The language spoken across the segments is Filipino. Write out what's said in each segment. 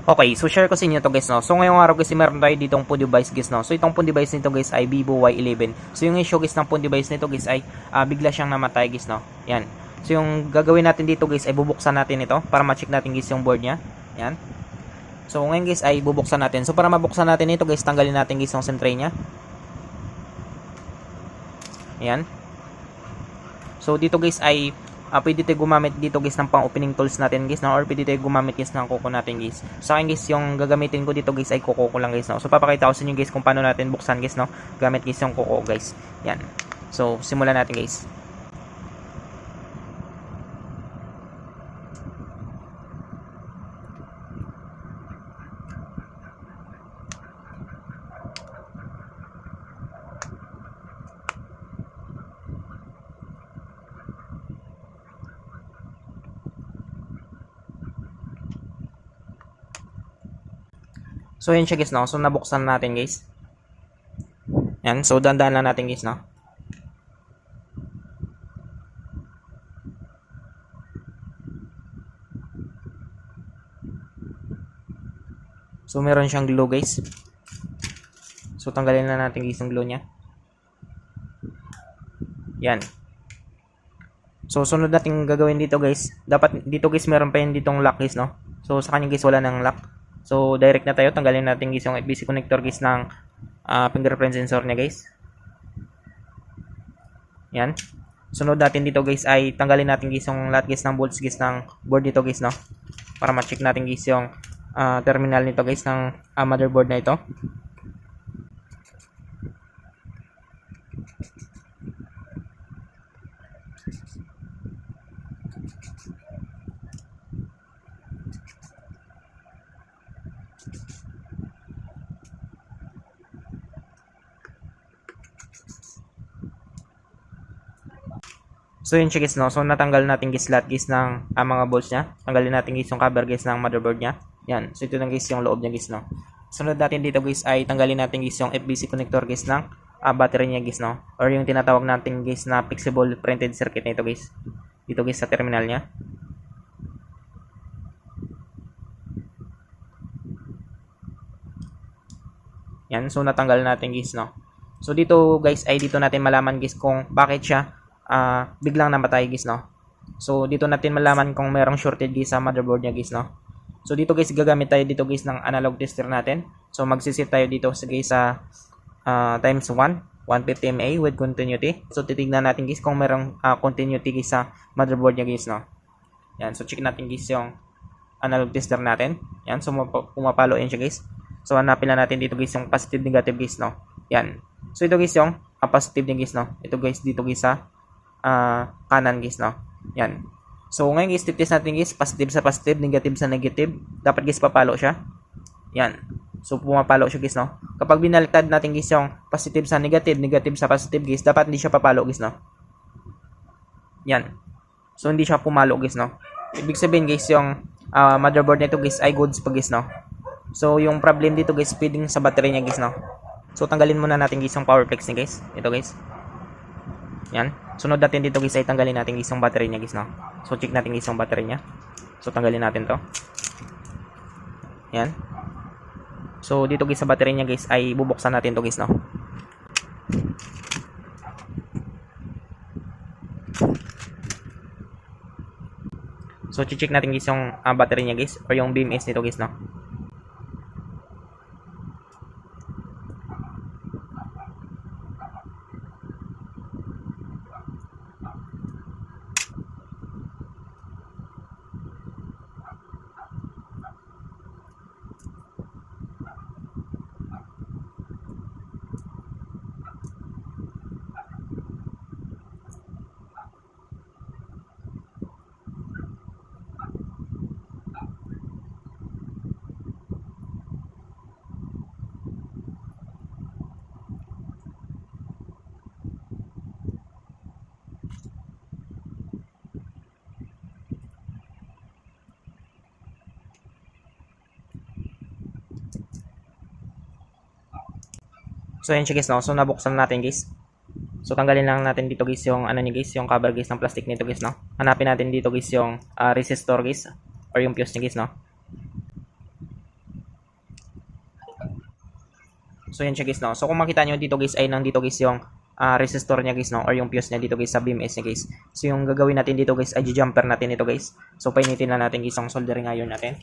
Okay, so share ko sa inyo to guys, no. So ngayong araw guys, meron tayo ditong phone device guys, no. So itong phone device nito guys ay Vivo Y11. So yung issue guys ng phone device nito guys ay bigla siyang namatay guys, no. Yan. So yung gagawin natin dito guys ay bubuksan natin ito para ma-check natin guys yung board niya. Yan. So ngayon guys ay bubuksan natin. So para mabuksan natin ito guys, tanggalin natin guys yung SIM tray niya. Yan. So dito guys ay pwede tayo gumamit dito guys ng pang opening tools natin guys, no? Or pwede tayo gumamit guys ng kuko natin guys. Sa akin guys yung gagamitin ko dito guys ay kuko ko lang guys, no? So papakita ko sa inyo guys kung paano natin buksan guys, no? Gamit guys yung kuko guys. Yan. So simulan natin guys. So yun siya guys, no? So nabuksan natin guys. Yan, so dandahan lang natin guys, no? So meron siyang glue guys. So tanggalin na natin guys yung glue niya. Yan. So sunod natin gagawin dito guys. Dapat dito guys meron pa yun ditong lock guys, no? So sa kanya guys wala nang lock. So direct na tayo, tanggalin natin guys yung FBC connector guys ng fingerprint sensor niya guys. Yan. Sunod natin dito guys ay tanggalin natin guys yung lahat guys ng bolts guys ng board dito guys, no? Para ma-check natin guys yung terminal nito guys ng motherboard na ito. So yun siya guys, no? So natanggal natin guys lahat guys ng mga bolts niya. Tanggalin natin guys yung cover guys ng motherboard niya. Yan. So ito na guys yung loob niya guys, no? Sunod natin dito guys ay tanggalin natin guys yung FBC connector guys ng battery niya guys, no? Or yung tinatawag natin guys na flexible printed circuit nito guys. Dito guys sa terminal niya. Yan. So natanggal natin guys, no? So dito guys ay dito natin malaman guys kung bakit siya biglang namatay guys, no? So dito natin malaman kung merong shorted guys sa motherboard niya guys, no? So dito guys gagamit tayo dito guys ng analog tester natin. So magsiset tayo dito sa guys sa times 1 150 mA with continuity. So titignan natin guys kung merong continuity guys sa motherboard niya guys, no? Yan, so check natin guys yung analog tester natin. Yan, so pumapalo in siya guys. So hanapin na natin dito guys yung positive negative guys, no? Yan. So ito guys yung positive niya guys, no? Ito guys dito guys sa kanan guys, no? Yan. So ngayon guys, test natin guys, positive sa positive, negative sa negative. Dapat guys papalo siya. Yan. So pumapalo siya guys, no? Kapag binaliktad natin guys yung positive sa negative, negative sa positive guys, dapat hindi siya papalo guys, no? Yan. So hindi siya pumalo guys, no? Ibig sabihin guys, yung motherboard nito guys ay goods pa guys, no? So yung problem dito guys, feeding sa battery niya guys, no? So tanggalin muna natin guys yung power flex niya guys. Ito guys. Yan. Sunod natin dito guys ay tanggalin natin guys yung battery niya guys, no? So check natin guys yung battery niya. So tanggalin natin to. Yan. So dito guys sa battery niya guys ay bubuksan natin to guys, no? So check natin guys yung battery niya guys or yung BMS nito guys, no? So yan siya guys, no? So nabuksan natin guys. So tanggalin lang natin dito guys yung ano niya guys, yung cover guys ng plastic nito guys, no? Hanapin natin dito guys yung resistor guys or yung fuse niya guys, no? So check natin guys yung ano niya guys, yung cover guys ng plastic nito guys, no? Hanapin natin dito guys yung resistor guys or yung fuse niya guys, no? So check natin guys yung resistor guys or yung fuse niya guys, no? Yan. So So yan siya guys, no. So kung makita nyo dito guys ay nandito guys yung resistor niya guys, no, or yung fuse niya dito guys sa BMS niya guys. So yung gagawin natin dito guys ay jumper natin ito guys. So painitin lang natin guys ang soldering iron natin.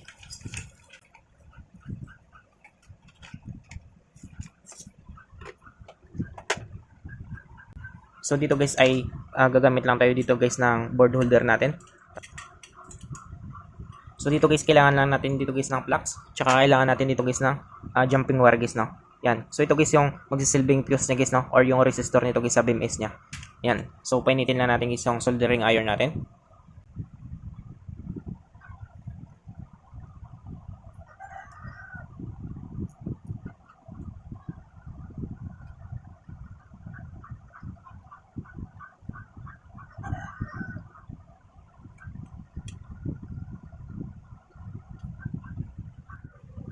So dito guys ay gagamit lang tayo dito guys ng board holder natin. So dito guys kailangan lang natin dito guys ng flux, tsaka kailangan natin dito guys ng jumping wire guys, no. Yan. So ito guys yung magsisilbing fuse niya guys, no, or yung resistor nito guys sa BMS niya. Yan. So painitin lang natin guys yung soldering iron natin.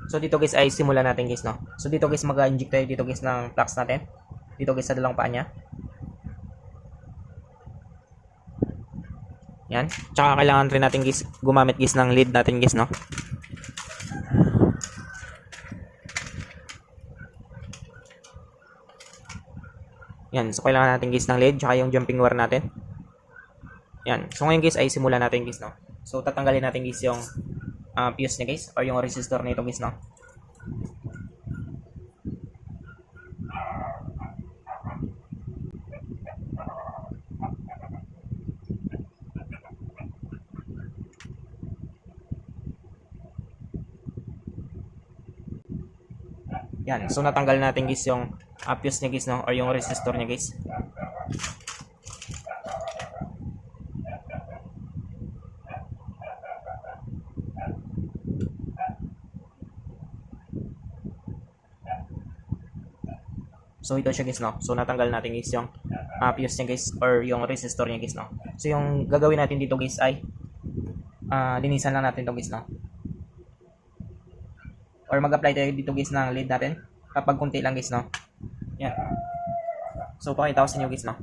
So dito guys ay simulan natin guys, no. So dito guys mag-inject tayo dito guys ng flux natin. Dito guys sa dalawang paa niya. Yan. Tsaka kailangan rin natin guys gumamit guys ng lead natin guys, no. Yan. So kailangan natin guys ng lead tsaka yung jumping wire natin. Yan. So ngayon guys ay simulan natin guys, no. So tatanggalin natin guys yung fuse niya guys or yung resistor nito guys, no. Yan. So natanggal natin guys yung fuse niya guys, no, or yung resistor niya guys. So ito siya guys, no. So natanggal natin guys yung fuse niya guys or yung resistor niya guys, no. So yung gagawin natin dito guys ay linisan lang natin to guys, no. Or mag-apply tayo dito guys ng lead natin kapag kunti lang guys, no. Yan. So pakita ko sa inyo guys, no.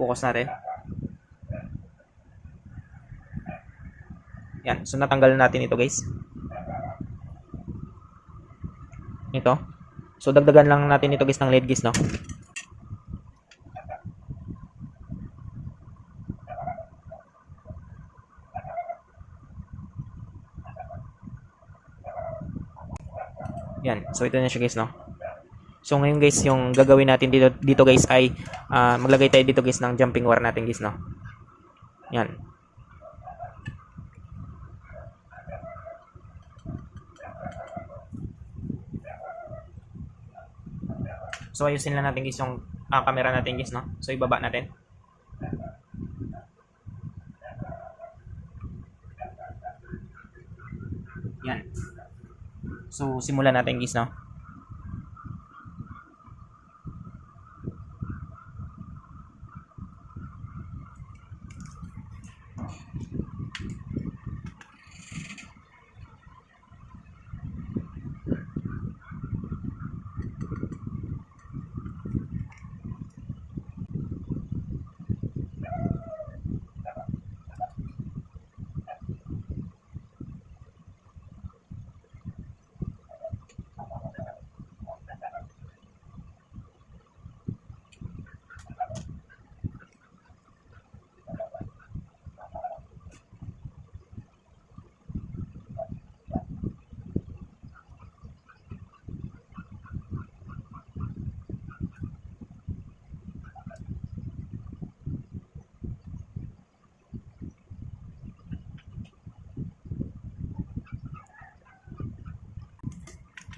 Focus natin. Yan. So natanggal natin ito guys. Ito. So dagdagan lang natin ito guys ng lead guys, no. Yan. So ito na siya guys, no. So ngayon guys yung gagawin natin dito guys ay maglagay tayo dito guys ng jumping wire natin guys, no. Yan. So ayusin lang natin guys yung camera natin guys, no. So ibaba natin. Yan. So simulan natin guys, no.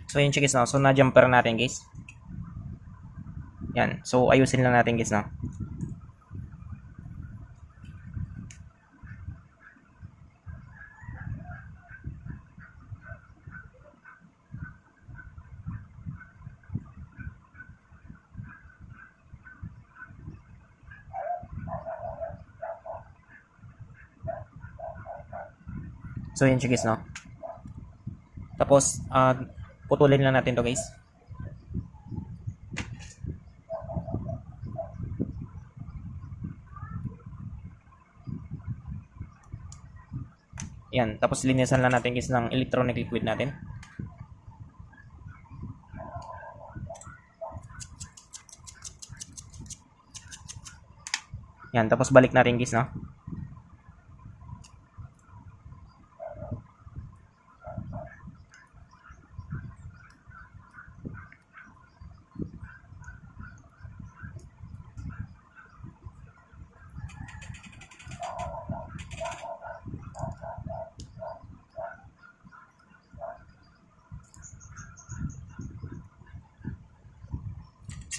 So yun siya guys, no. So na-jumper natin guys. Yan. So ayusin lang natin guys, no. So yun siya guys, no. Tapos putulin lang natin to guys. Yan, tapos linisan lang natin guys ng electronic liquid natin. Yan, tapos balik natin guys, no?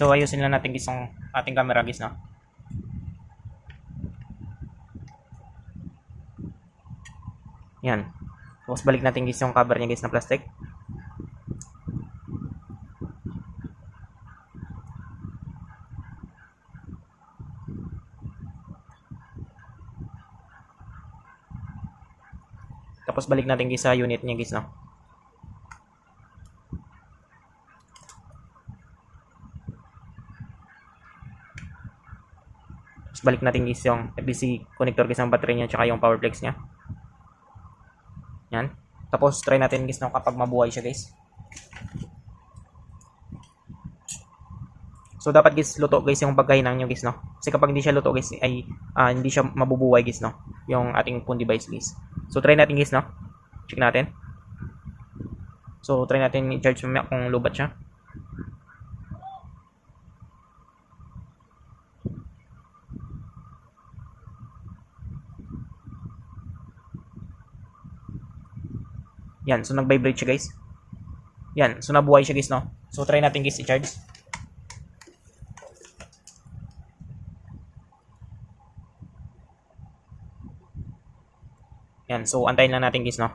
So ayusin lang natin guys yung ating camera guys, no? Yan. Tapos balik natin guys yung cover niya guys na plastic. Tapos balik natin guys sa unit niya guys, no? Tapos balik natin guys yung FBC connector guys ng battery niya tsaka yung power flex niya. Yan. Tapos try natin guys, no, kapag mabuhay siya guys. So dapat guys luto guys yung pagkahinang nyo guys, no? Kasi kapag hindi siya luto guys ay hindi siya mabubuhay guys, no? Yung ating phone device guys. So try natin guys, no? Check natin. So try natin i-charge mamaya kung lubat siya. Yan, so nag-vibrate siya guys. Yan, so nabuhay siya guys, no? So try natin guys i-charge. Yan, so antayin lang natin guys, no?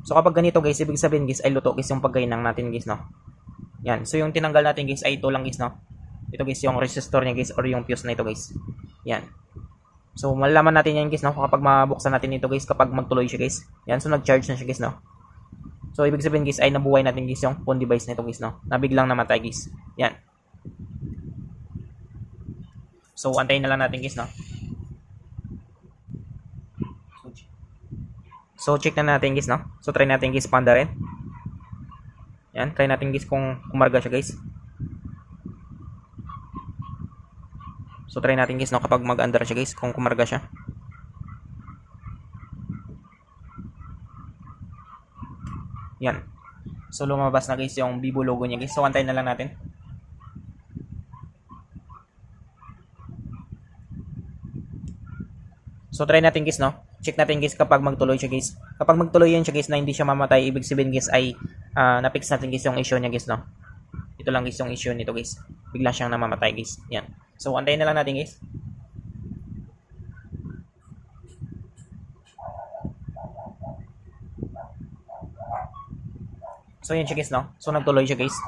So kapag ganito guys, ibig sabihin guys ay luto guys yung pagkainang natin guys, no? Yan, so yung tinanggal natin guys ay ito lang guys, no? Ito guys yung resistor niya guys or yung fuse na ito guys. Yan. So malalaman natin yan guys, no? Kapag mabuksan natin ito guys, kapag magtuloy siya guys. Yan, so nag-charge na siya guys, no? So ibig sabihin guys ay nabuhay natin guys yung phone device na ito guys, no? Na biglang namatay guys. Yan. So antayin na lang natin guys, no? So check na natin guys, no? So try natin guys panda rin. Yan, try natin guys kung kumarga siya guys. So try natin guys, no, kapag mag-under siya guys, kung kumarga siya. Yan. So lumabas na guys yung Vivo logo niya guys. So antayin na lang natin. So try natin guys, no? Check natin guys kapag magtuloy siya guys. Kapag magtuloy yan siya guys na hindi siya mamatay, ibig sabihin guys ay na-fix natin guys yung issue niya guys, no? Ito lang guys yung issue nito guys. Bigla siyang namamatay guys. Yan. So antayin na lang natin guys. So yan siya guys, no? So nagtuloy siya guys.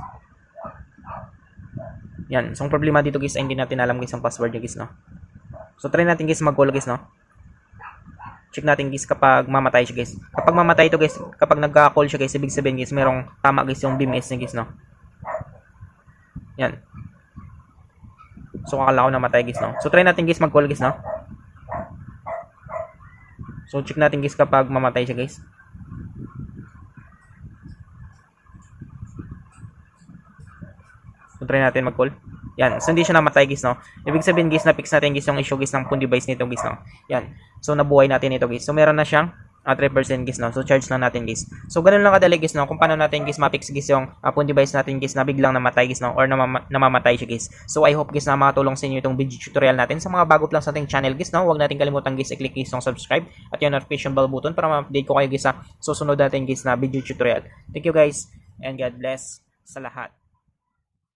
Yan. So ang problema dito guys ay hindi natin alam guys ang password niya guys, no? So try natin guys mag-call guys, no? Check natin guys kapag mamatay siya guys. Kapag mamatay ito guys, kapag nagka-call siya guys, ibig sabihin guys merong tama guys yung BMS niya guys, no? Yan. So akala ko namatay guys, no? So try natin guys mag-call guys, no? So check natin guys kapag mamatay siya guys. So try natin mag-call. Yan. So hindi siya namatay guys, no? Ibig sabihin guys na-fix natin guys yung issue guys ng phone device nito guys, no? Yan. So nabuhay natin ito guys. So meron na siyang 3% guys, no? So charge na natin guys. So ganun lang kadali guys, no? Kung paano natin guys ma-fix guys yung phone device natin guys na biglang namatay guys, no? Or namamatay siya guys. So I hope guys na makatulong sa inyo itong video tutorial natin. Sa mga bago lang sa ating channel guys, no? Huwag natin kalimutan guys i-click guys yung subscribe at yung notification bell button para ma-update ko kayo guys sa susunod natin guys na video tutorial. Thank you guys and God bless sa lahat.